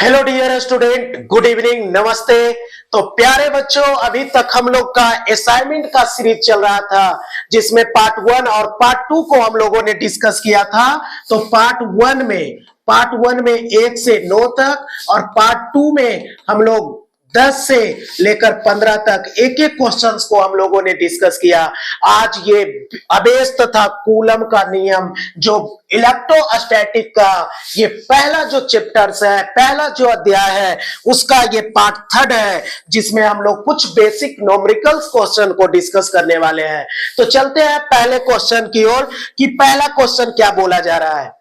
Hello dear student, good evening, नमस्ते। तो प्यारे बच्चों, अभी तक हम लोग का असाइनमेंट का सीरीज चल रहा था जिसमें पार्ट 1 और पार्ट 2 को हम लोगों ने डिस्कस किया था। तो पार्ट वन में 1 से 9 तक और पार्ट 2 में हम लोग 10 से लेकर 15 तक एक एक क्वेश्चंस को हम लोगों ने डिस्कस किया। आज ये अबेस तथा कूलम का नियम, जो इलेक्ट्रोस्टैटिक का ये पहला जो चैप्टर्स है, पहला जो अध्याय है, उसका ये पार्ट 3 है, जिसमें हम लोग कुछ बेसिक न्यूमेरिकल्स क्वेश्चन को डिस्कस करने वाले हैं। तो चलते हैं पहले क्वेश्चन की ओर कि पहला क्वेश्चन क्या बोला जा रहा है।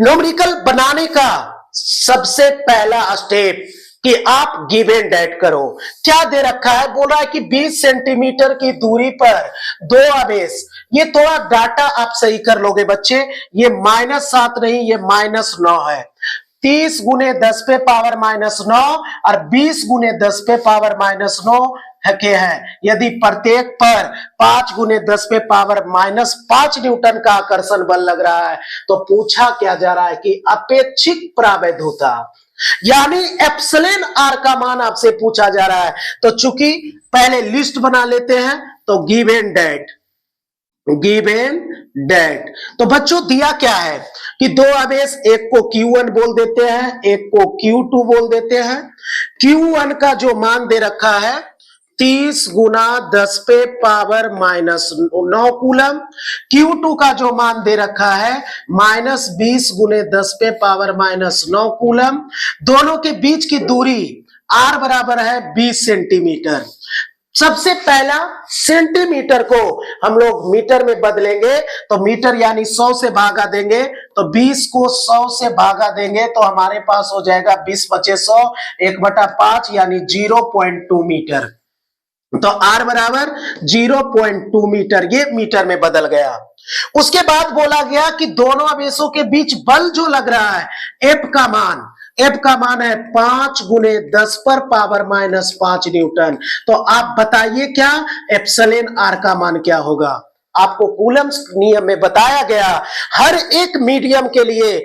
न्यूमेरिकल बनाने का सबसे पहला स्टेप कि आप गिव एंड डेट करो। क्या दे रखा है, बोल रहा है कि 20 सेंटीमीटर की दूरी पर दो आवेश। ये थोड़ा डाटा आप सही कर लोगे बच्चे, ये -7 नहीं, ये -9 है। 30 गुने 10 पे पावर -9 और 20 गुने 10 पे पावर -9 के हैं। यदि प्रत्येक पर 5 गुने 10 पे पावर -5 न्यूटन का आकर्षण बल लग रहा है, तो पूछा क्या जा रहा है कि अपेक्षिक प्रावैधता यानी एप्सिलॉन आर का मान आपसे पूछा जा रहा है। तो चूंकि पहले लिस्ट बना लेते हैं, तो गिव एंड डेट। तो बच्चों दिया क्या है कि दो आवेश, एक को Q1 बोल देते हैं, एक को Q2 बोल देते हैं। Q1 का जो मान दे रखा है 30 गुना 10 पे पावर -9 कूलम। Q2 का जो मान दे रखा है -20 गुने 10 पे पावर -9 कूलम। दोनों के बीच की दूरी R बराबर है 20 सेंटीमीटर। सबसे पहला सेंटीमीटर को हम लोग मीटर में बदलेंगे, तो मीटर यानी 100 से भागा देंगे, तो 20 को 100 से भागा देंगे तो हमारे पास हो जाएगा 20 × 100 1/5 यानी 0.2 मीटर। तो R बराबर 0.2 मीटर, ये मीटर में बदल गया। उसके बाद बोला गया कि दोनों आवेशों के बीच बल जो लग रहा है F का मान है 5 गुने 10 पर पावर -5 न्यूटन। तो आप बताइए क्या एप्सिलॉन आर का मान क्या होगा। आपको कूलम्स नियम में बताया गया, हर एक मीडियम के लिए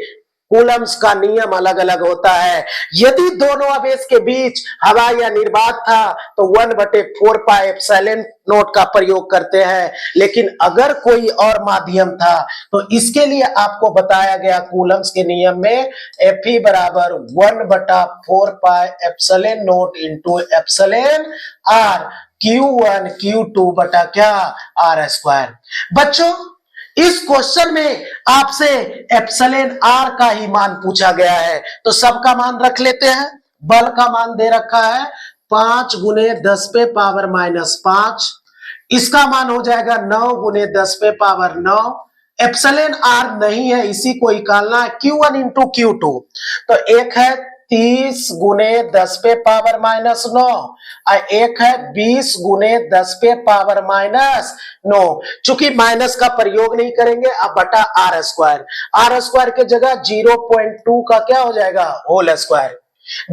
कूलम्स का नियम अलग अलग होता है। यदि दोनों आवेश के बीच हवा या निर्वात था तो 1/4 पाई एप्सिलॉन नॉट का प्रयोग करते हैं, लेकिन अगर कोई और माध्यम था तो इसके लिए आपको बताया गया कूलम्स के नियम में Fe बराबर 1/4 pi epsilon naught into epsilon R Q1 Q2 बटा क्या R²। बच्चों इस क्वेश्चन में आपसे एप्सिलॉन आर का ही मान पूछा गया है, तो सबका मान रख लेते हैं। बल का मान दे रखा है 5 गुने 10 पे पावर -5, इसका मान हो जाएगा 9 गुने 10 पे पावर 9। एप्सिलॉन आर नहीं है, इसी को निकालना है Q1 इंटू Q2। तो एक है 30 गुने 10 पे पावर -9 और एक है 20 गुने 10 पे पावर -9। चूंकि माइनस का प्रयोग नहीं करेंगे, अब बटा R² के जगह 0.2 का क्या हो जाएगा होल स्क्वायर।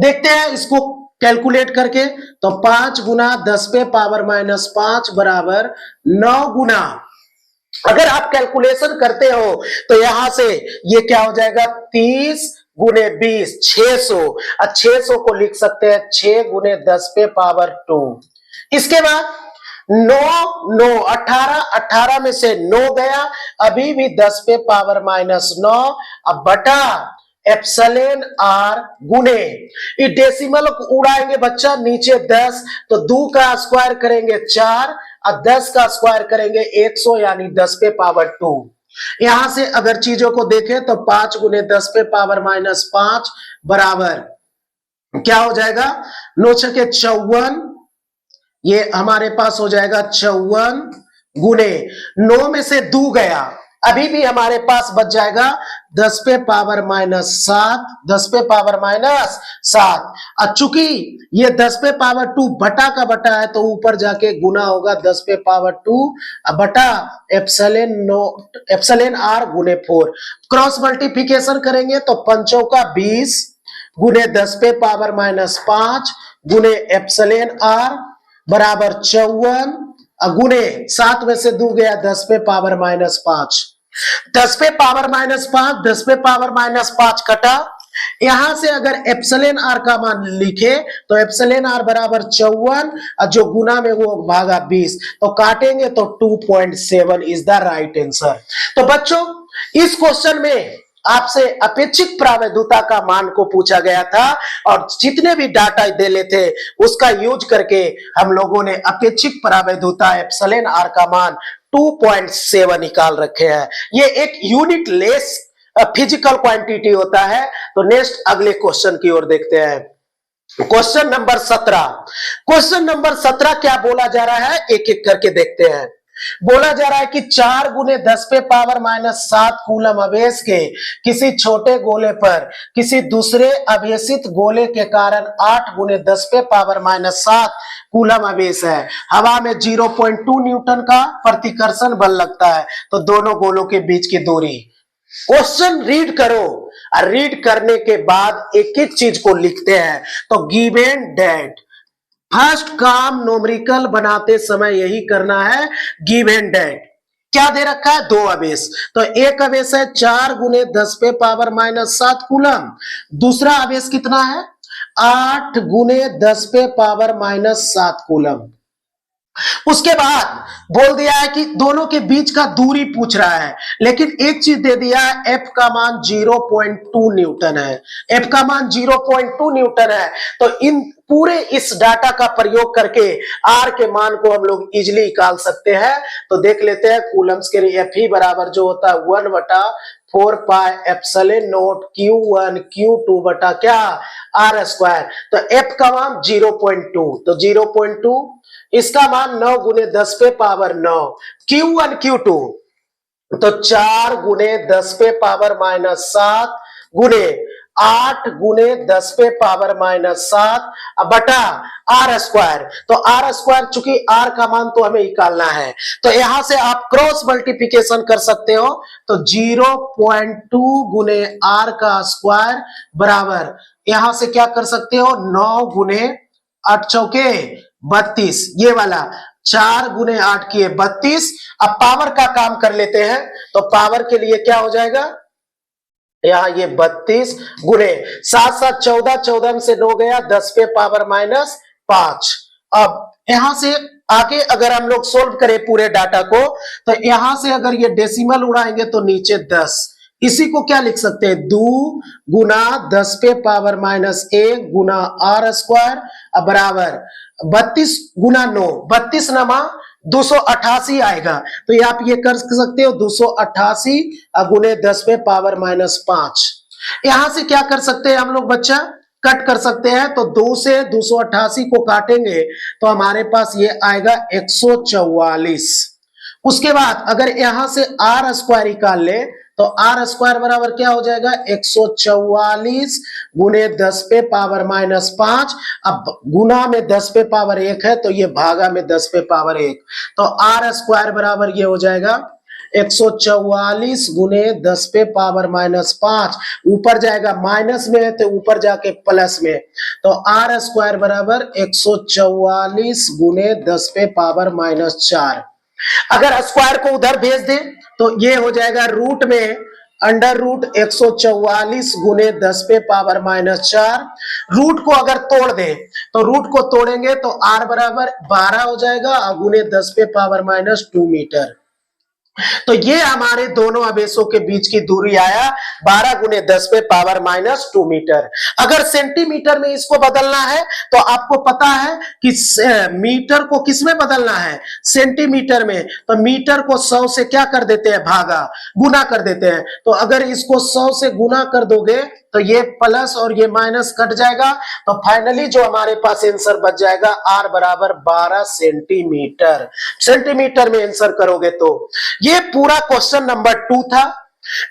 देखते हैं इसको कैलकुलेट करके, तो 5 गुना 10 पे पावर -5 बराबर 9 गुना, अगर आप कैलकुलेशन करते हो तो यहां से ये क्या हो जाएगा 30 गुने 20 600, और 600 को लिख सकते हैं 6 गुने 10 पे पावर 2। इसके बाद 9 18 में से 9 गया, अभी भी 10 पे पावर -9, अब बटा एप्सिलॉन आर गुने, ये डेसिमल उड़ाएंगे बच्चा, नीचे 10 तो 2 का स्क्वायर करेंगे 4 और 10 का स्क्वायर करेंगे 100 यानी 10 पे पावर 2। यहां से अगर चीजों को देखें तो 5 गुने 10 पे पावर -5 बराबर क्या हो जाएगा 9 छके 54, ये हमारे पास हो जाएगा 54 गुने 9 में से 2 गया, अभी भी हमारे पास बच जाएगा 10 पे पावर -7, 10 पे पावर -7। और चूंकि ये 10 पे पावर 2 बटा का बटा है तो ऊपर जाके गुना होगा 10 पे पावर 2 बटा एप्सिलॉन आर गुने 4। क्रॉस मल्टीप्लिकेशन करेंगे तो 5 का 20 गुने 10 पे पावर -5 गुने एप्सिलॉन आर बराबर 54 गुने 7 में से 2 गया 10 पे पावर -5। 10 पे पावर -5 10 पे पावर -5 कटा यहां से अगर एप्सिलॉन आर का मान लिखे तो एप्सिलॉन आर बराबर 54 और जो गुना में वो भागा 20, तो काटेंगे तो 2.7 इज द राइट आंसर। तो बच्चों इस क्वेश्चन में आपसे अपेक्षित प्रावैधता का मान को पूछा गया था और जितने भी डाटा दे थे उसका यूज करके हम लोगों ने अपेक्षित प्रावैधता एप्सिलॉन आर का मान 2.7 निकाल रखे हैं। ये एक यूनिट लेस फिजिकल क्वांटिटी होता है। तो नेक्स्ट अगले क्वेश्चन की ओर देखते हैं। Question number 17। क्वेश्चन नंबर 17 क्या बोला जा रहा है एक एक करके देखते हैं। बोला जा रहा है कि 4 गुने 10 पे पावर माइनस 7 कूलम आवेश के किसी छोटे गोले पर किसी दूसरे आवेशित गोले के कारण 8 गुने 10 पे पावर माइनस 7 कूलम आवेश है। हवा में 0.2 न्यूटन का प्रतिकर्षण बल लगता है। तो दोनों गोलों के बीच की दूरी। क्वेश्चन रीड करो और रीड करने के बाद एक एक चीज को लिखते हैं। तो गिवन दैट, फर्स्ट काम न्यूमेरिकल बनाते समय यही करना है। गिवन दैट क्या दे रखा है? 2 आवेश। तो एक आवेश है 4 गुने 10 पे पावर माइनस 7 कूलम। दूसरा आवेश कितना है? 8 गुने 10 पे पावर माइनस 7 कूलम। उसके बाद बोल दिया है कि दोनों के बीच का दूरी पूछ रहा है, लेकिन एक चीज दे दिया है, एफ का मान 0.2 न्यूटन है। एफ का मान 0.2 न्यूटन है। तो इन पूरे इस डाटा का प्रयोग करके आर के मान को हम लोग इजिली निकाल सकते हैं। तो देख लेते हैं कूलम्स के लिए एफ ही बराबर जो होता है 1/4 pi epsilon not Q1 Q2 बटा क्या आर स्क्वायर। तो एफ का मान 0.2, तो 0.2 इसका मान 9 गुने 10 पे पावर 9। Q1 Q2 तो 4 गुने 10 पे पावर माइनस 7 गुने 8 गुने 10 पे पावर माइनस 7 बटा आर स्क्वायर। तो आर स्क्वायर चूंकि आर का मान तो हमें निकालना है, तो यहां से आप क्रॉस मल्टीप्लिकेशन कर सकते हो। तो 0.2 गुने आर का स्क्वायर बराबर यहां से क्या कर सकते हो 9 गुने 8 चौके 32, ये वाला 4 गुने 8 किए 32। अब पावर का काम कर लेते हैं। तो पावर के लिए क्या हो जाएगा यहां ये 32 गुने 7 7 14, 14 में से 9 गया 10 पे पावर माइनस 5। अब यहां से आगे अगर हम लोग सोल्व करें पूरे डाटा को, तो यहां से अगर ये डेसिमल उड़ाएंगे तो नीचे 10। इसी को क्या लिख सकते हैं 2 गुना 10 पे पावर माइनस 1 गुना आर स्क्वायर बराबर 32 गुना 9, 32 नमा 288 आएगा। तो ये आप ये कर सकते हो 288 गुने 10 पे पावर माइनस 5। यहां से क्या कर सकते हैं हम लोग बच्चा कट कर सकते हैं। तो 2 से 288 को काटेंगे तो हमारे पास ये आएगा 144। उसके बाद अगर यहां से आर स्क्वायर निकाल ले तो आर स्क्वायर बराबर क्या हो जाएगा 144 गुने 10 पे पावर माइनस 5। अब गुना में 10 पे पावर 1 है तो ये भागा में 10 पे पावर 1। तो आर स्क्वायर बराबर ये हो जाएगा 144 गुने 10 पे पावर माइनस 5। ऊपर जाएगा माइनस में है तो ऊपर जाके प्लस में। तो आर स्क्वायर बराबर 144 गुने 10 पे पावर माइनस 4। अगर स्क्वायर को उधर भेज दे तो ये हो जाएगा रूट में अंडर रूट 144 गुने 10 पे पावर माइनस 4। रूट को अगर तोड़ दे तो रूट को तोड़ेंगे तो आर बराबर 12 हो जाएगा गुने 10 पे पावर माइनस 2 मीटर। तो ये हमारे दोनों आवेशों के बीच की दूरी आया 12 गुने 10 पे पावर माइनस 2 मीटर। अगर सेंटीमीटर में इसको बदलना है तो आपको पता है कि मीटर को किसमें बदलना है सेंटीमीटर में। तो मीटर को 100 से क्या कर देते हैं भागा गुना कर देते हैं। तो अगर इसको 100 से गुना कर दोगे तो ये प्लस और ये माइनस कट जाएगा। तो फाइनली जो हमारे पास आंसर बच जाएगा आर बराबर 12 सेंटीमीटर। सेंटीमीटर में आंसर करोगे तो ये पूरा क्वेश्चन नंबर 2 था।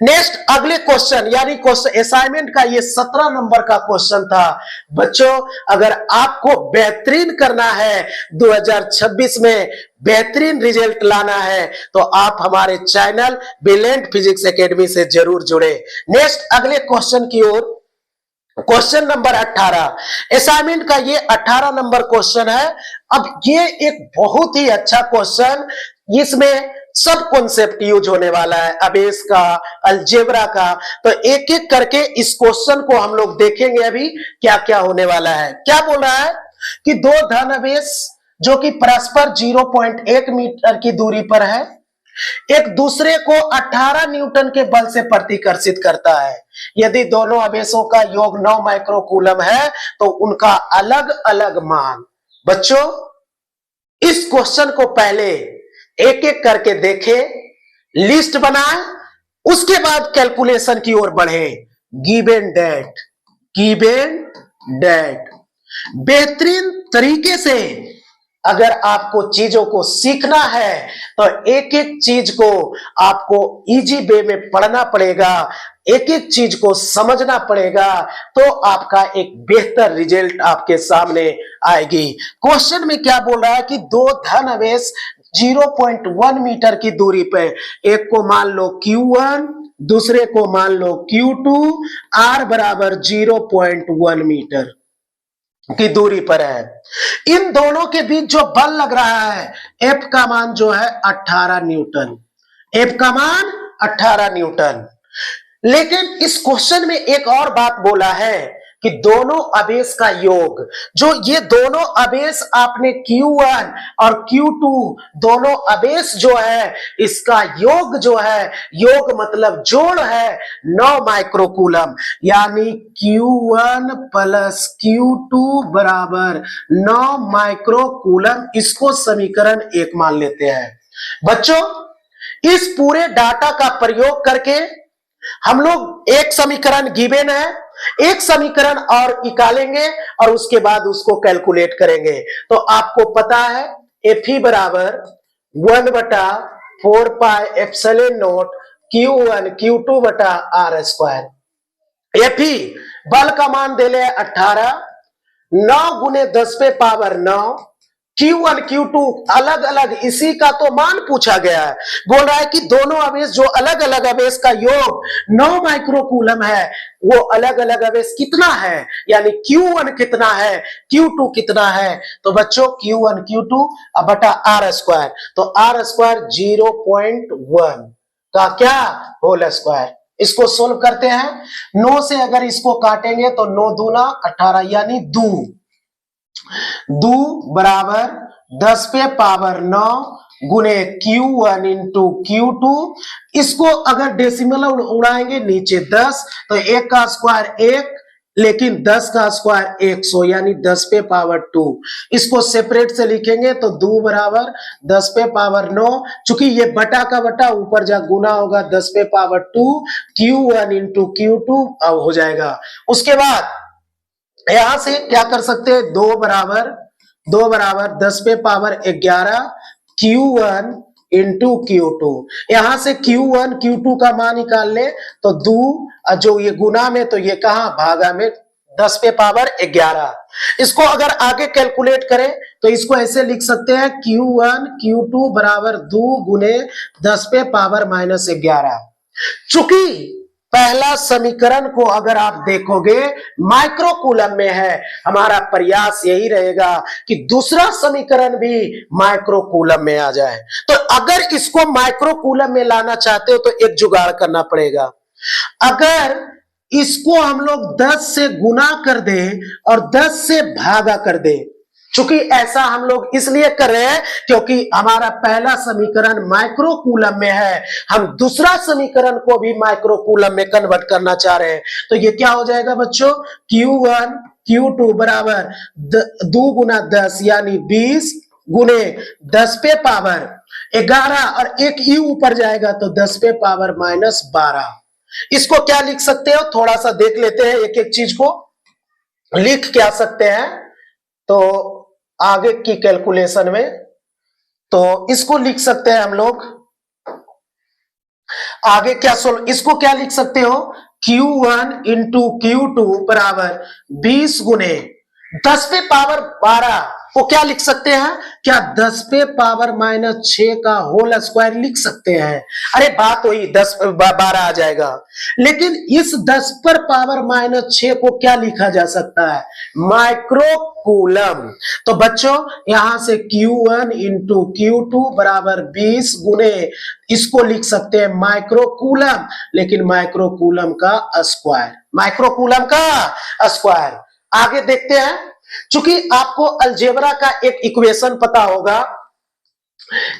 नेक्स्ट अगले क्वेश्चन यानी क्वेश्चन असाइनमेंट का ये 17 नंबर का क्वेश्चन था। बच्चों अगर आपको बेहतरीन करना है 2026 में बेहतरीन रिजल्ट लाना है तो आप हमारे चैनल ब्रिलियंट फिजिक्स एकेडमी से जरूर जुड़े। नेक्स्ट अगले क्वेश्चन की ओर क्वेश्चन नंबर 18 असाइनमेंट का ये 18 नंबर क्वेश्चन है। अब ये एक बहुत ही अच्छा क्वेश्चन, इसमें सब कॉन्सेप्ट यूज होने वाला है, अबेस का, अलजेब्रा का। तो एक एक करके इस क्वेश्चन को हम लोग देखेंगे अभी क्या क्या होने वाला है। क्या बोल रहा है कि दो धन अबेस जो कि परस्पर 0.1 मीटर की दूरी पर है, एक दूसरे को 18 न्यूटन के बल से प्रतिकर्षित करता है। यदि दोनों आवेशों का योग 9 माइक्रोकूलम है तो उनका अलग अलग मान। बच्चों इस क्वेश्चन को पहले एक एक करके देखें, लिस्ट बनाएं, उसके बाद कैलकुलेशन की ओर बढ़े। गिवन डेट, गिवन डेट बेहतरीन तरीके से अगर आपको चीजों को सीखना है तो एक एक चीज को आपको इजी वे में पढ़ना पड़ेगा, एक एक चीज को समझना पड़ेगा, तो आपका एक बेहतर रिजल्ट आपके सामने आएगी। क्वेश्चन में क्या बोल रहा है कि दो धन आवेश 0.1 मीटर की दूरी पे, एक को मान लो Q1, दूसरे को मान लो Q2, R बराबर 0.1 मीटर की दूरी पर है। इन दोनों के बीच जो बल लग रहा है, F का मान जो है 18 न्यूटन, F का मान 18 न्यूटन। लेकिन इस क्वेश्चन में एक और बात बोला है कि दोनों आवेश का योग, जो ये दोनों आवेश आपने Q1 और Q2 दोनों आवेश जो है, इसका योग जो है, योग मतलब जोड़ है 9 माइक्रोकूलम, यानी Q1 प्लस Q2 बराबर 9 माइक्रोकूलम। इसको समीकरण 1 मान लेते हैं। बच्चों इस पूरे डाटा का प्रयोग करके हम लोग एक समीकरण गिवन है, एक समीकरण और निकालेंगे और उसके बाद उसको कैलकुलेट करेंगे। तो आपको पता है Fe बराबर 1/4 pi epsilon not Q1 Q2 बटा R स्क्वायर। Fe बल का मान दे ले 18, 9 गुने 10 पे पावर 9, Q1 Q2 अलग अलग, इसी का तो मान पूछा गया है। बोल रहा है कि दोनों आवेश जो अलग अलग आवेश का योग 9 माइक्रोकूलम है, वो अलग अलग आवेश कितना है, यानी Q1 कितना है, Q2 कितना है। तो बच्चों Q1 Q2 बटा R स्क्वायर, तो R स्क्वायर 0.1 का क्या होल स्क्वायर। इसको सोल्व करते हैं। 9 से अगर इसको काटेंगे तो 9 दूना 18, यानी दो बराबर 10 पे पावर 9 गुने Q1 इंटू Q2। इसको अगर डेसिमल उड़ाएंगे नीचे 10, तो 1 का स्क्वायर 1, लेकिन 10 का स्क्वायर 100, यानी 10 पे पावर 2। इसको सेपरेट से लिखेंगे तो 2 बराबर 10 पे पावर 9, चूंकि ये बटा का बटा ऊपर जा गुना होगा 10 पे पावर 2, Q1 इंटू Q2 अब हो जाएगा। उसके बाद यहां से क्या कर सकते हैं, 2 बराबर 10 पे पावर 11 Q1 इंटू Q2। यहां से Q1 Q2 का मान निकाल ले तो 2, जो ये गुना में, तो ये कहां भागा में 10 पे पावर 11। इसको अगर आगे कैलकुलेट करें तो इसको ऐसे लिख सकते हैं Q1 Q2 बराबर 2 गुने 10 पे पावर -11। चूंकि पहला समीकरण को अगर आप देखोगे माइक्रोकूलम में है, हमारा प्रयास यही रहेगा कि दूसरा समीकरण भी माइक्रोकूलम में आ जाए। तो अगर इसको माइक्रोकूलम में लाना चाहते हो तो एक जुगाड़ करना पड़ेगा। अगर इसको हम लोग 10 से गुना कर दें और 10 से भागा कर दें, चूंकि ऐसा हम लोग इसलिए कर रहे हैं क्योंकि हमारा पहला समीकरण माइक्रोकूलम में है, हम दूसरा समीकरण को भी माइक्रोकूलम में कन्वर्ट करना चाह रहे हैं। तो ये क्या हो जाएगा बच्चों, Q1 Q2 बराबर 2 गुना 10 यानी 20 गुने 10 पे पावर 11 और एक ई ऊपर जाएगा तो 10 पे पावर -12। इसको क्या लिख सकते हो, थोड़ा सा देख लेते हैं, एक एक चीज को लिख क्या सकते हैं तो आगे की कैलकुलेशन में। तो इसको लिख सकते हैं हम लोग आगे क्या इसको क्या लिख सकते हो, Q1 इंटू Q2 बराबर 20 गुने 10 पे पावर 12 वो क्या लिख सकते हैं? क्या 10 पे पावर -6 का होल स्क्वायर लिख सकते हैं? अरे बात वही 10 12 आ जाएगा, लेकिन इस 10 पर पावर -6 को क्या लिखा जा सकता है? Micro coulomb. तो बच्चों यहां से Q1 इंटू Q2 बराबर 20 गुने इसको लिख सकते हैं माइक्रो कूलम, लेकिन माइक्रो कूलम का स्क्वायर, माइक्रो कूलम का स्क्वायर। आगे देखते हैं, चूंकि आपको अलजेब्रा का एक इक्वेशन पता होगा,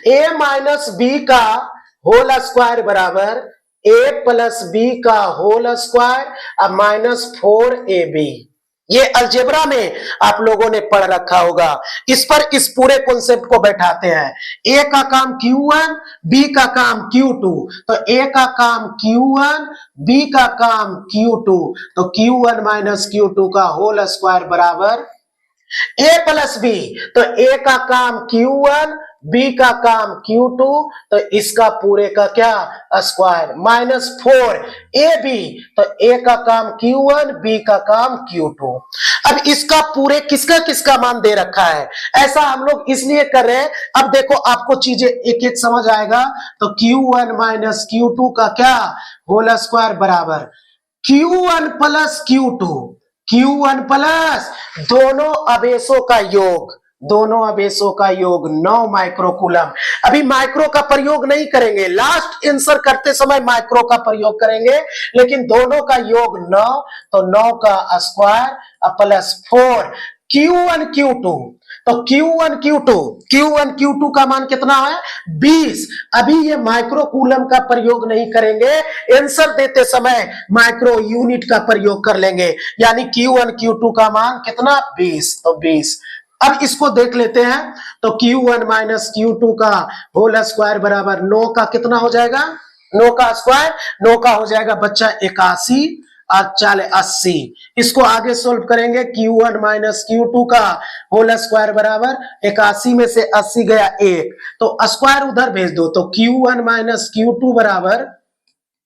a माइनस बी का होल स्क्वायर बराबर a प्लस बी का होल स्क्वायर अब -4ab। ये अलजेब्रा में आप लोगों ने पढ़ रखा होगा। इस पर इस पूरे कॉन्सेप्ट को बैठाते हैं। a का काम Q1, b का काम Q2, तो a का काम Q1, b का काम Q2, तो Q1 माइनस Q2 का होल स्क्वायर बराबर a प्लस बी, तो a का काम Q1, b का काम Q2, तो इसका पूरे का क्या स्क्वायर -4ab, तो a का काम Q1, b का काम Q2। अब इसका पूरे किसका किसका मान दे रखा है, ऐसा हम लोग इसलिए कर रहे हैं। अब देखो आपको चीजें एक एक समझ आएगा। तो Q1 माइनस Q2 का क्या होल स्क्वायर बराबर Q1 plus Q2, Q1 plus दोनों आवेशों का योग, दोनों आवेशों का योग 9 माइक्रोकूलम। अभी माइक्रो का प्रयोग नहीं करेंगे, लास्ट आंसर करते समय माइक्रो का प्रयोग करेंगे, लेकिन दोनों का योग 9, तो 9 का स्क्वायर प्लस 4 Q1 Q2, तो Q1 Q2 का मान कितना है 20। अभी ये माइक्रो कूलम का प्रयोग नहीं करेंगे, आंसर देते समय माइक्रो यूनिट का प्रयोग कर लेंगे, यानी Q1 Q2 का मान कितना 20, तो 20। अब इसको देख लेते हैं, तो Q1 माइनस Q2 का होल स्क्वायर बराबर 9 का कितना हो जाएगा, 9 का स्क्वायर, 9 का हो जाएगा बच्चा 81 और 4 80। इसको आगे सोल्व करेंगे, Q1 माइनस Q2 का होल स्क्वायर बराबर 81 में से 80 गया 1, तो स्क्वायर उधर भेज दो, तो Q1 माइनस Q2 बराबर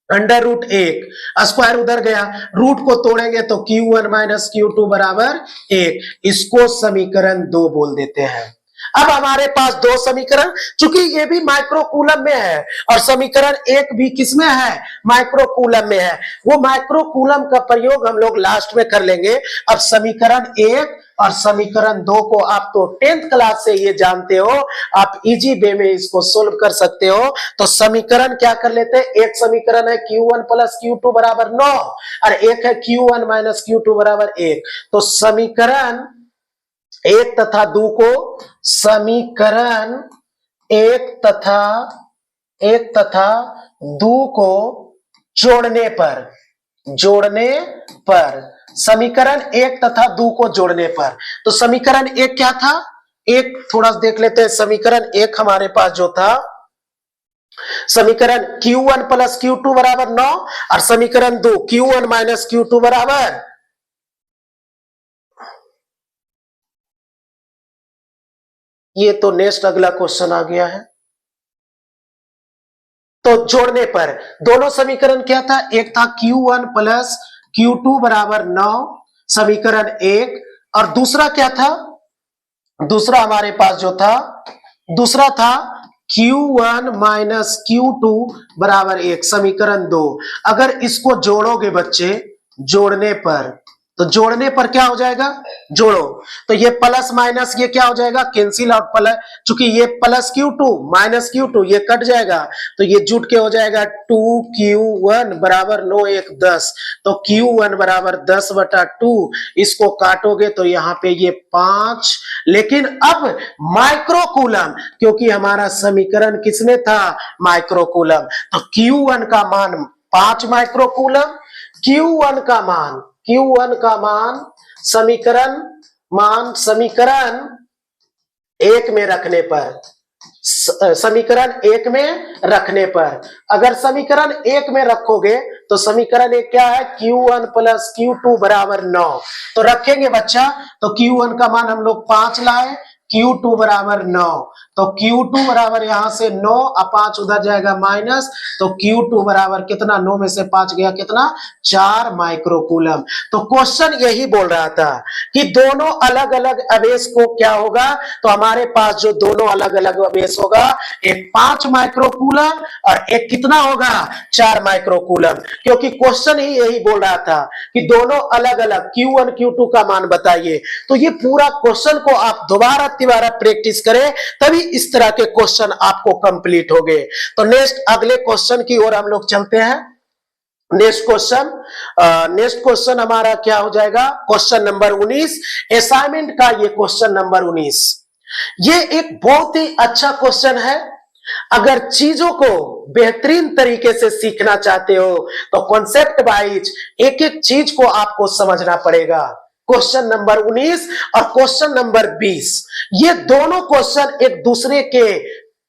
√1, स्क्वायर उधर गया, रूट को तोड़ेंगे तो Q1 माइनस Q2 बराबर 1। इसको समीकरण 2 बोल देते हैं। अब हमारे पास दो समीकरण, चूंकि ये भी माइक्रोकूलम में है और समीकरण 1 भी किसमें है, माइक्रोकूलम में है, वो माइक्रोकूलम का प्रयोग हम लोग लास्ट में कर लेंगे। अब समीकरण 1 और समीकरण 2 को आप तो 10th क्लास से ये जानते हो, आप इजी वे में इसको सोल्व कर सकते हो। तो समीकरण क्या कर लेते हैं, एक समीकरण है Q1 प्लस Q2 बराबर 9 और एक है Q1 माइनस Q2 बराबर 1। तो समीकरण 1 तथा 2 को, समीकरण 1 तथा 2 को जोड़ने पर समीकरण 1 तथा 2 को जोड़ने पर, तो समीकरण 1 क्या था, एक थोड़ा सा देख लेते हैं। समीकरण 1 हमारे पास जो था, समीकरण Q1 प्लस Q2 बराबर 9 और समीकरण 2 Q1 माइनस Q2 बराबर, ये तो नेक्स्ट अगला क्वेश्चन आ गया है। तो जोड़ने पर दोनों समीकरण क्या था, एक था Q1 प्लस Q2 बराबर 9 समीकरण 1, और दूसरा क्या था, दूसरा हमारे पास जो था, दूसरा था Q1 माइनस Q2 बराबर 1 समीकरण 2। अगर इसको जोड़ोगे बच्चे, जोड़ने पर, तो जोड़ने पर क्या हो जाएगा, जोड़ो तो ये प्लस माइनस ये क्या हो जाएगा, कैंसिल आउट, प्लस, चूंकि ये प्लस Q2 माइनस Q2 ये कट जाएगा, तो ये जुट के हो जाएगा 2Q1 बराबर 9 1 10, तो Q1 बराबर 10 बटा 2, इसको काटोगे तो यहाँ पे ये 5। लेकिन अब माइक्रोकूलम, क्योंकि हमारा समीकरण किसमें था, माइक्रोकूलम, तो Q1 का मान 5 माइक्रोकूलम, Q1 का मान समीकरण 1 में रखने पर, समीकरण 1 में रखने पर, अगर समीकरण 1 में रखोगे तो समीकरण 1 क्या है, Q1 प्लस Q2 बराबर 9, तो रखेंगे बच्चा, तो Q1 का मान हम लोग 5 लाए, Q2 बराबर 9, तो Q2 बराबर यहां से 9 और 5 उधर जाएगा माइनस, तो Q2 बराबर कितना, 9 में से 5 गया कितना, 4 माइक्रोकूलम। तो क्वेश्चन यही बोल रहा था कि दोनों अलग अलग आवेश को क्या होगा, तो हमारे पास जो दोनों अलग अलग आवेश होगा, एक 5 माइक्रोकूलम और एक कितना होगा, 4 माइक्रोकूलम, क्योंकि क्वेश्चन ही यही बोल रहा था कि दोनों अलग अलग Q1 Q2 का मान बताइए। तो ये पूरा क्वेश्चन को आप दोबारा प्रैक्टिस करें, तभी इस तरह के क्वेश्चन आपको कंप्लीट हो गए। तो नेक्स्ट अगले क्वेश्चन की ओर हम लोग चलते हैं। नेक्स्ट क्वेश्चन हमारा क्या हो जाएगा, क्वेश्चन नंबर 19, असाइनमेंट का ये क्वेश्चन नंबर 19। ये एक बहुत ही अच्छा क्वेश्चन है। अगर चीजों को बेहतरीन तरीके से सीखना चाहते हो तो कॉन्सेप्ट वाइज एक एक चीज को आपको समझना पड़ेगा। क्वेश्चन नंबर 19 और क्वेश्चन नंबर 20, ये दोनों क्वेश्चन एक दूसरे के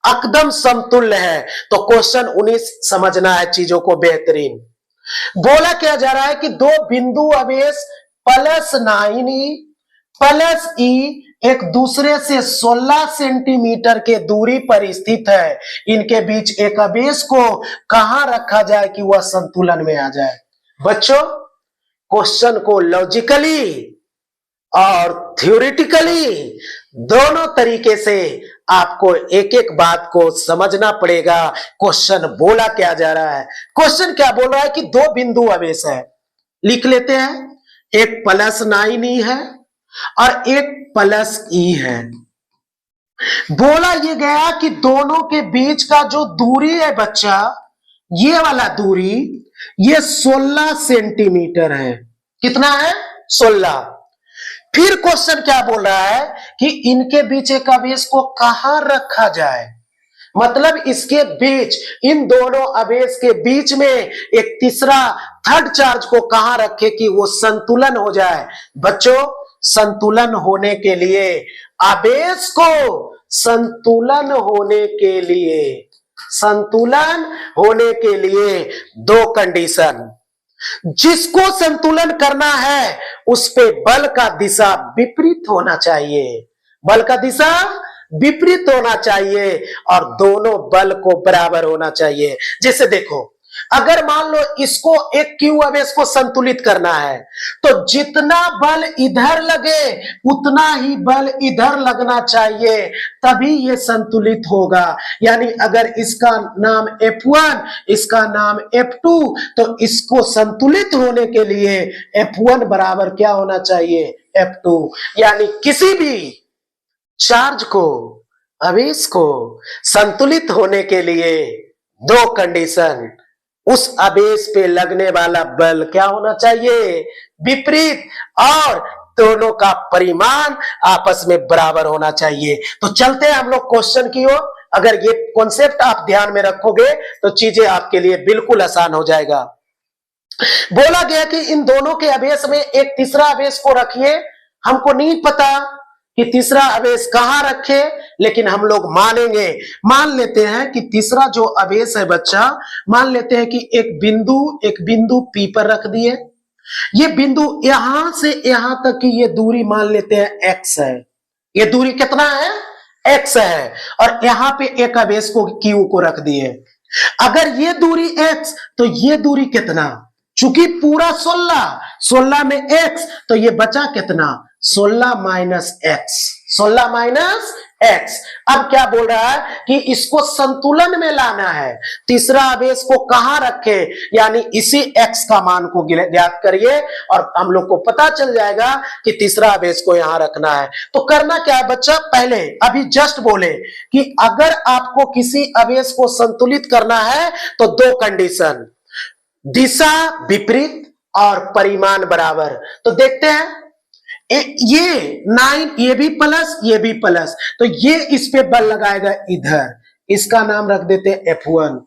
एकदम समतुल्य है। तो क्वेश्चन 19 समझना है चीजों को बेहतरीन। बोला क्या जा रहा है कि दो बिंदु आवेश +9e प्लस ई एक दूसरे से 16 सेंटीमीटर के दूरी पर स्थित है। इनके बीच एक आवेश को कहां रखा जाए कि वह संतुलन में आ जाए। बच्चों, क्वेश्चन को लॉजिकली और थ्योरेटिकली दोनों तरीके से आपको एक एक बात को समझना पड़ेगा। क्वेश्चन बोला क्या जा रहा है, क्वेश्चन क्या बोल रहा है कि दो बिंदु आवेश है, लिख लेते हैं, एक +9e है और एक +e है। बोला ये गया कि दोनों के बीच का जो दूरी है बच्चा, ये वाला दूरी, ये 16 सेंटीमीटर है। कितना है, 16। फिर क्वेश्चन क्या बोल रहा है कि इनके बीच एक आवेश को कहां रखा जाए, मतलब इसके बीच, इन दोनों आवेश के बीच में एक तीसरा थर्ड चार्ज को कहां रखे कि वो संतुलन हो जाए। बच्चों, संतुलन होने के लिए, आवेश को संतुलन होने के लिए दो कंडीशन, जिसको संतुलन करना है उस पे बल का दिशा विपरीत होना चाहिए, बल का दिशा विपरीत होना चाहिए और दोनों बल को बराबर होना चाहिए। जैसे देखो, अगर मान लो इसको एक Q आवेश को संतुलित करना है तो जितना बल इधर लगे उतना ही बल इधर लगना चाहिए, तभी ये संतुलित होगा। यानी अगर इसका नाम F1, इसका नाम F2, तो इसको संतुलित होने के लिए F1 बराबर क्या होना चाहिए, F2। यानी किसी भी चार्ज को, आवेश को संतुलित होने के लिए दो कंडीशन, उस आवेश पे लगने वाला बल क्या होना चाहिए, विपरीत, और दोनों का परिमाण आपस में बराबर होना चाहिए। तो चलते हैं हम लोग क्वेश्चन की ओर। अगर ये कॉन्सेप्ट आप ध्यान में रखोगे तो चीजें आपके लिए बिल्कुल आसान हो जाएगा। बोला गया कि इन दोनों के आवेश में एक तीसरा आवेश को रखिए। हमको नहीं पता कि तीसरा आवेश कहां रखे, लेकिन हम लोग मान लेते हैं कि तीसरा जो आवेश है बच्चा, मान लेते हैं कि एक बिंदु P पर रख दिए। ये बिंदु यहां से यहां तक की ये दूरी मान लेते हैं x है। ये दूरी कितना है, x है, और यहां पे एक आवेश को Q को रख दिए। अगर ये दूरी x, तो ये दूरी कितना, चूंकि पूरा 16 में x, तो ये बचा कितना, 16 माइनस x। अब क्या बोल रहा है कि इसको संतुलन में लाना है, तीसरा आवेश को कहां रखे, यानी इसी x का मान को ज्ञात करिए और हम लोग को पता चल जाएगा कि तीसरा आवेश को यहां रखना है। तो करना क्या है बच्चा, पहले अभी जस्ट बोले कि अगर आपको किसी आवेश को संतुलित करना है तो दो कंडीशन, दिशा विपरीत और परिमाण बराबर। तो देखते हैं, ये 9, ये भी प्लस, ये भी प्लस, तो ये इस पे बल लगाएगा इधर, इसका नाम रख देते हैं F1।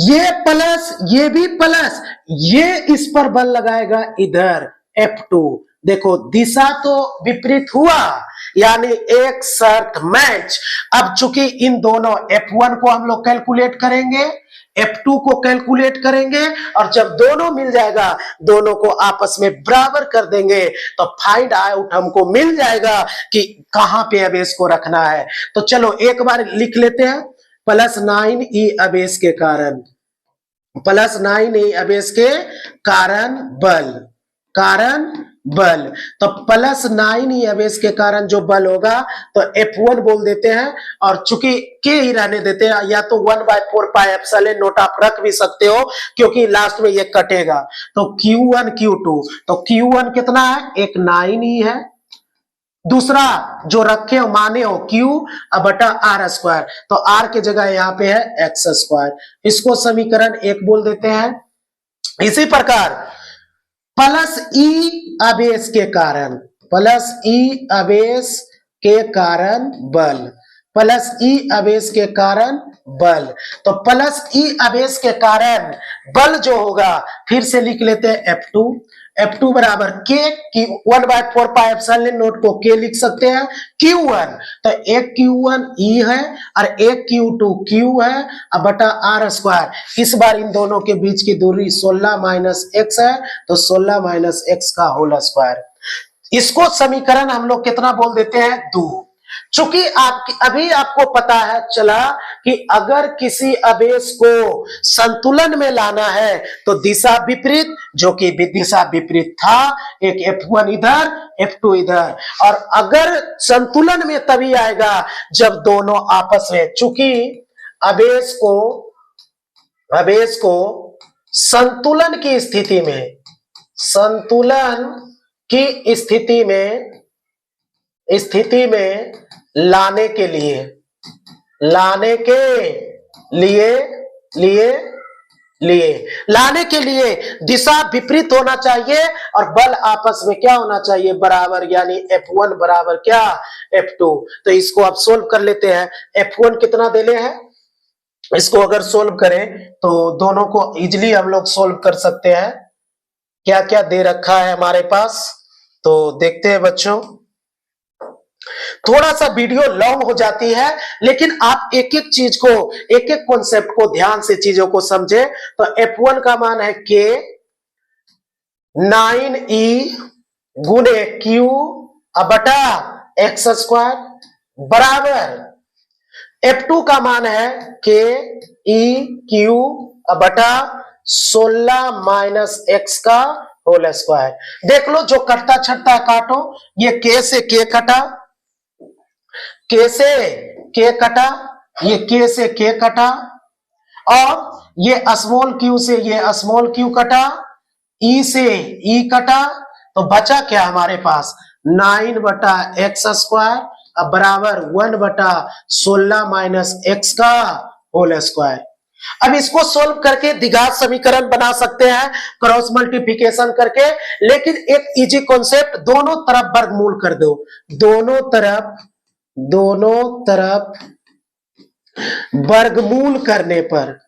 ये प्लस, ये भी प्लस, ये इस पर बल लगाएगा इधर, F2। देखो दिशा तो विपरीत हुआ, यानी एक शर्त मैच। अब चूंकि इन दोनों F1 को हम लोग कैलकुलेट करेंगे, F2 को कैलकुलेट करेंगे और जब दोनों मिल जाएगा दोनों को आपस में बराबर कर देंगे तो फाइंड आउट हमको मिल जाएगा कि कहां पे अबेस को रखना है। तो चलो एक बार लिख लेते हैं, +9e अबेस के कारण, +9e अबेस के कारण बल, तो +9e अबेस के कारण जो बल होगा तो F1 बोल देते हैं और चूंकि के ही रहने देते हैं, या तो 1/4πε नोट आप रख भी सकते हो क्योंकि लास्ट में ये कटेगा। तो Q1 Q2, तो Q1 कितना है, एक 9e है, दूसरा जो रखे हो माने हो Q/r², तो r की जगह यहाँ पे है x², इसको समीकरण 1 बोल देते हैं। इसी प्रकार +e अबेस के कारण, +e अबेस के कारण बल, +e अबेस के कारण बल, तो +e अबेस के कारण बल जो होगा फिर से लिख लेते हैं F2 बराबर k, 1/4πε नोट को k लिख सकते हैं, Q1, तो एक Q1 E है और एक Q2 Q है बटा r²। इस बार इन दोनों के बीच की दूरी 16 - x है, तो 16 - x का होल स्क्वायर। इसको समीकरण हम लोग कितना बोल देते हैं, 2। चूंकि अभी आपको पता है चला कि अगर किसी अबेस को संतुलन में लाना है तो दिशा विपरीत, जो कि दिशा विपरीत था, एक F1 इधर F2 इधर, और अगर संतुलन में तभी आएगा जब दोनों आपस में, चूंकि अबेस को संतुलन की स्थिति में लाने के लिए दिशा विपरीत होना चाहिए और बल आपस में क्या होना चाहिए, बराबर, यानी F1 बराबर क्या, F2। तो इसको आप सोल्व कर लेते हैं। F1 कितना देले हैं, इसको अगर सोल्व करें तो दोनों को इजिली हम लोग सोल्व कर सकते हैं। क्या क्या दे रखा है हमारे पास, तो देखते हैं बच्चों। थोड़ा सा वीडियो लॉन्ग हो जाती है, लेकिन आप एक एक चीज को, एक एक कॉन्सेप्ट को ध्यान से चीजों को समझे। तो F1 का मान है K 9e गुणे Q बटा x² बराबर F2 का मान है K E Q बटा 16 - x का होल स्क्वायर। देख लो जो कटता छटता काटो, ये K से K कटा, K से K कटा, ये K से K कटा, और ये स्मॉल q से ये स्मॉल q कटा, E से E कटा, तो बचा क्या हमारे पास 9/x² बराबर 1/16 - x का होल स्क्वायर। अब इसको सोल्व करके द्विघात समीकरण बना सकते हैं क्रॉस मल्टीप्लिकेशन करके, लेकिन एक इजी कॉन्सेप्ट, दोनों तरफ वर्गमूल कर दो, दोनों तरफ वर्गमूल करने पर,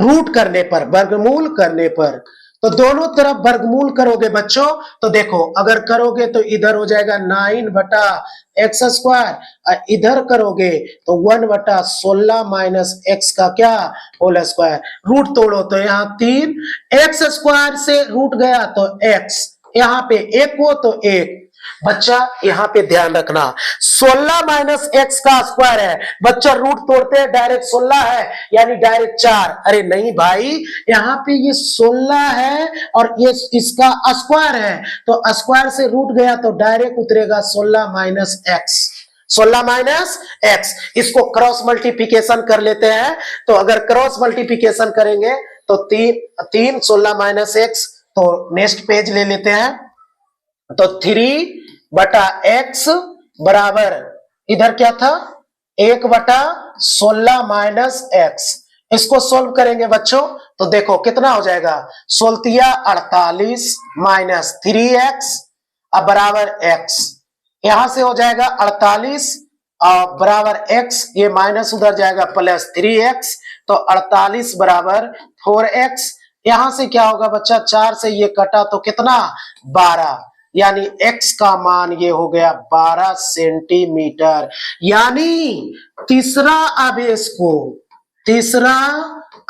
रूट करने पर, वर्गमूल करने पर, तो दोनों तरफ वर्गमूल करोगे बच्चों, तो देखो अगर करोगे तो इधर हो जाएगा 9/x², और इधर करोगे तो 1/16 - x का क्या होल स्क्वायर। रूट तोड़ो तो यहाँ 3, x² से रूट गया तो x, यहाँ पे 1 हो तो 1। बच्चा यहाँ पे ध्यान रखना, 16 - x का स्क्वायर है, बच्चा रूट तोड़ते हैं डायरेक्ट 16 है, यानी डायरेक्ट 4। अरे नहीं भाई, यहाँ पे ये 16 है और ये इसका स्क्वायर है, तो स्क्वायर से रूट गया तो डायरेक्ट उतरेगा 16 - x। इसको क्रॉस मल्टीप्लिकेशन कर लेते हैं, तो अगर क्रॉस मल्टीप्लिकेशन करेंगे तो 3 16 - x, तो नेक्स्ट पेज ले लेते हैं, तो 3/x बराबर इधर क्या था 1/16 - x। इसको सोल्व करेंगे बच्चों तो देखो कितना हो जाएगा, 16 48 माइनस 3x अब बराबर x। यहां से हो जाएगा 48 बराबर x, ये माइनस उधर जाएगा प्लस 3x, तो 48 बराबर 4x। यहां से क्या होगा बच्चा, 4 से ये कटा तो कितना 12, यानी x का मान ये हो गया 12 सेंटीमीटर। यानी तीसरा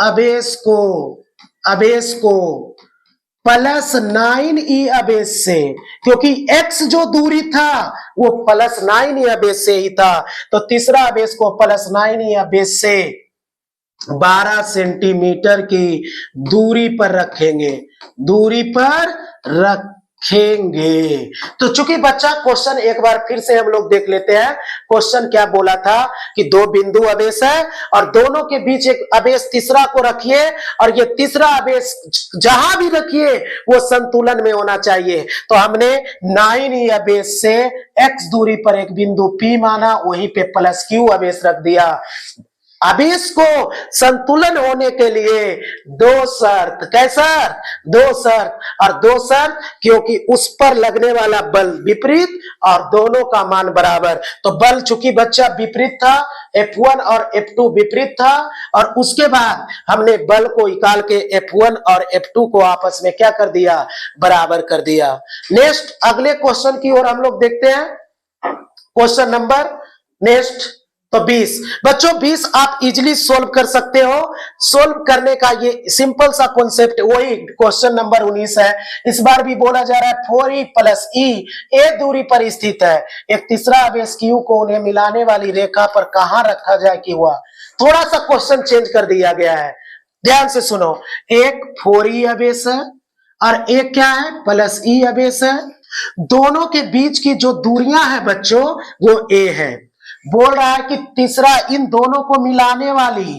अबेस को प्लस 9e अबेस से, क्योंकि x जो दूरी था वो प्लस 9e अबेस से ही था, तो तीसरा अबेस को प्लस 9e अबेस से 12 सेंटीमीटर की दूरी पर रखेंगे, तो चूंकि बच्चा क्वेश्चन एक बार फिर से हम लोग देख लेते हैं। क्वेश्चन क्या बोला था कि दो बिंदु अबेस है और दोनों के बीच एक अबेस तीसरा को रखिए, और ये तीसरा अबेस जहां भी रखिए वो संतुलन में होना चाहिए। तो हमने 9e अबेस से x दूरी पर एक बिंदु P माना, वहीं पे प्लस Q अबेस रख दिया। अबेस को संतुलन होने के लिए दो शर्त, कैसा? दो शर्त, क्योंकि उस पर लगने वाला बल विपरीत और दोनों का मान बराबर। तो बल चूंकि बच्चा विपरीत था, F1 और F2 विपरीत था, और उसके बाद हमने बल को निकाल के F1 और F2 को आपस में क्या कर दिया? बराबर कर दिया। नेक्स्ट अगले क्वेश्चन की ओर हम लोग देखते हैं। क्वेश्चन नंबर नेक्स्ट तो 20। बच्चों 20 आप इजीली सोल्व कर सकते हो। सोल्व करने का ये सिंपल सा कॉन्सेप्ट वही क्वेश्चन नंबर 19 है। इस बार भी बोला जा रहा है 4e प्लस e a दूरी पर स्थित है, एक तीसरा अबेस Q को उन्हें मिलाने वाली रेखा पर कहां रखा जाए कि हुआ। थोड़ा सा क्वेश्चन चेंज कर दिया गया है, ध्यान से सुनो। एक 4e अबेस है और एक क्या है? प्लस e अबेस है। दोनों के बीच की जो दूरियां है बच्चों वो a है। बोल रहा है कि तीसरा इन दोनों को मिलाने वाली,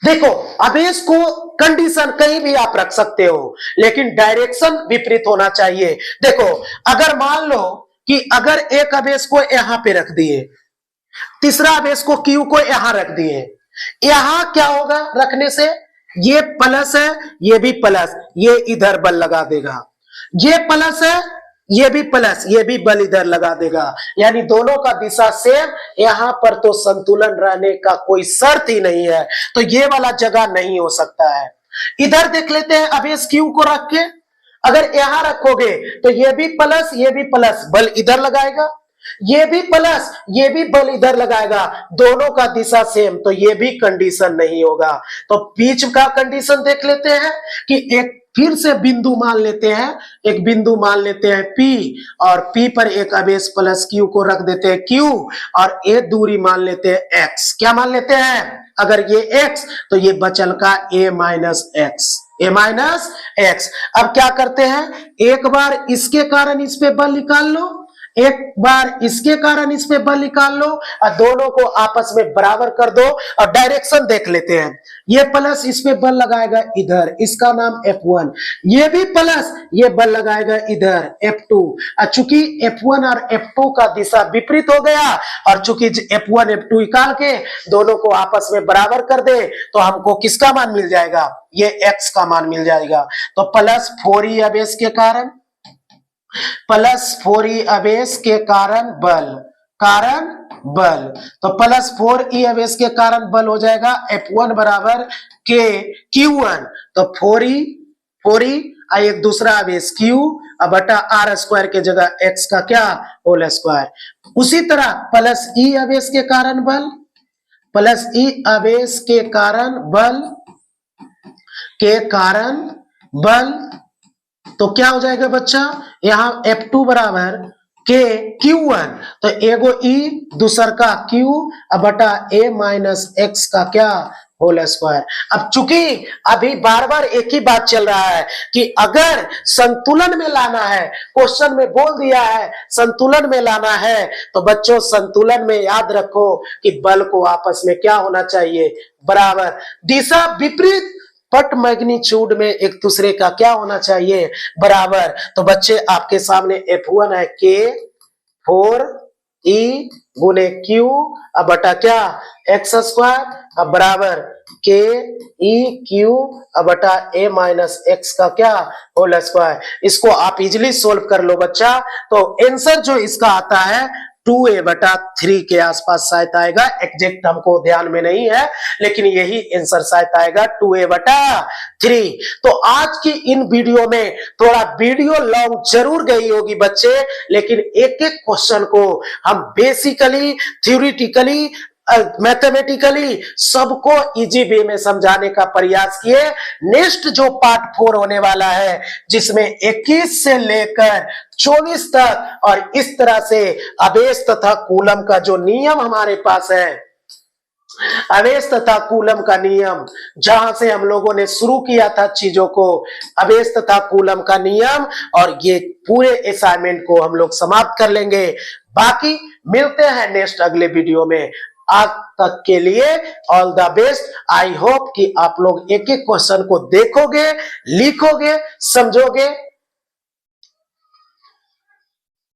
देखो अबेस को कंडीशन कहीं भी आप रख सकते हो, लेकिन डायरेक्शन विपरीत होना चाहिए। देखो अगर मान लो कि अगर एक अबेस को यहां पे रख दिए, तीसरा अबेस को Q को यहां रख दिए, यहां क्या होगा? रखने से ये प्लस है, ये भी प्लस, ये इधर बल लगा देगा, ये प्लस है, ये भी प्लस, ये भी बल इधर लगा देगा, यानी दोनों का दिशा सेम। यहां पर तो संतुलन रहने का कोई शर्त ही नहीं है, तो ये वाला जगह नहीं हो सकता है। इधर देख लेते हैं, अबेस Q को रख के अगर यहां रखोगे तो ये भी प्लस, ये भी प्लस, बल इधर लगाएगा, ये भी प्लस, ये भी बल इधर लगाएगा, दोनों का दिशा सेम, तो ये भी कंडीशन नहीं होगा। तो बीच का कंडीशन देख लेते हैं कि एक फिर से बिंदु मान लेते हैं, एक बिंदु मान लेते हैं P, और P पर एक अबेस प्लस Q को रख देते हैं Q, और a दूरी मान लेते हैं x। क्या मान लेते हैं? अगर ये x तो ये बचल का a माइनस x। अब क्या करते हैं? एक बार इसके कारण इस पे बल निकाल लो, एक बार इसके कारण इस पे बल निकाल लो, और दोनों को आपस में बराबर कर दो, और डायरेक्शन देख लेते हैं। ये प्लस इस पे बल लगाएगा इधर, इसका नाम F1, ये भी प्लस, ये बल लगाएगा इधर F2। और चूंकि F1 और F2 का दिशा विपरीत हो गया, और चूंकि F1 F2 निकाल के दोनों को आपस में बराबर कर दे, तो हमको किसका मान मिल जाएगा? ये x का मान मिल जाएगा। तो प्लस 4e अबेस के कारण, प्लस 4e अबेस के कारण बल, तो प्लस 4e अबेस के कारण बल हो जाएगा F1 बराबर K Q1। तो 4e एक दूसरा अबेस Q बटा R स्क्वायर के जगह x का क्या? Whole square. उसी तरह प्लस e अबेस के कारण बल, प्लस e अबेस के कारण बल, तो क्या हो जाएगा बच्चा? यहां F2 बराबर K Q1, तो एगो E दूसर का Q बटा a माइनस x का क्या? Whole square. अब चूंकि अभी बार बार एक ही बात चल रहा है कि अगर संतुलन में लाना है, क्वेश्चन में बोल दिया है संतुलन में लाना है, तो बच्चों संतुलन में याद रखो कि बल को आपस में क्या होना चाहिए? बराबर। दिशा विपरीत पट मैग्नीट्यूड में एक दूसरे का क्या होना चाहिए? बराबर। तो बच्चे आपके सामने F1 है K 4e गुने Q बटा क्या? x स्क्वायर बराबर K E Q बटा a माइनस x का क्या? Whole square. इसको आप इजिली सोल्व कर लो बच्चा। तो आंसर जो इसका आता है 2a बटा 3 के आसपास शायद आएगा, एग्जैक्ट हमको ध्यान में नहीं है, लेकिन यही आंसर शायद आएगा 2a बटा 3। तो आज की इन वीडियो में थोड़ा वीडियो लॉन्ग जरूर गई होगी बच्चे, लेकिन एक एक क्वेश्चन को हम बेसिकली थ्योरेटिकली मैथमेटिकली सबको इजी वे में समझाने का प्रयास किए। नेक्स्ट जो पार्ट 4 होने वाला है, जिसमें 21 से लेकर 24 तक और इस तरह से अबेस तथा कूलम का जो नियम हमारे पास है, अबेस तथा कूलम का नियम, जहां से हम लोगों ने शुरू किया था चीजों को, अबेस तथा कूलम का नियम, और ये पूरे असाइनमेंट को हम लोग समाप्त कर लेंगे। बाकी मिलते हैं नेक्स्ट अगले वीडियो में। आज तक के लिए all the best. I hope कि आप लोग एक एक क्वेश्चन को देखोगे, लिखोगे, समझोगे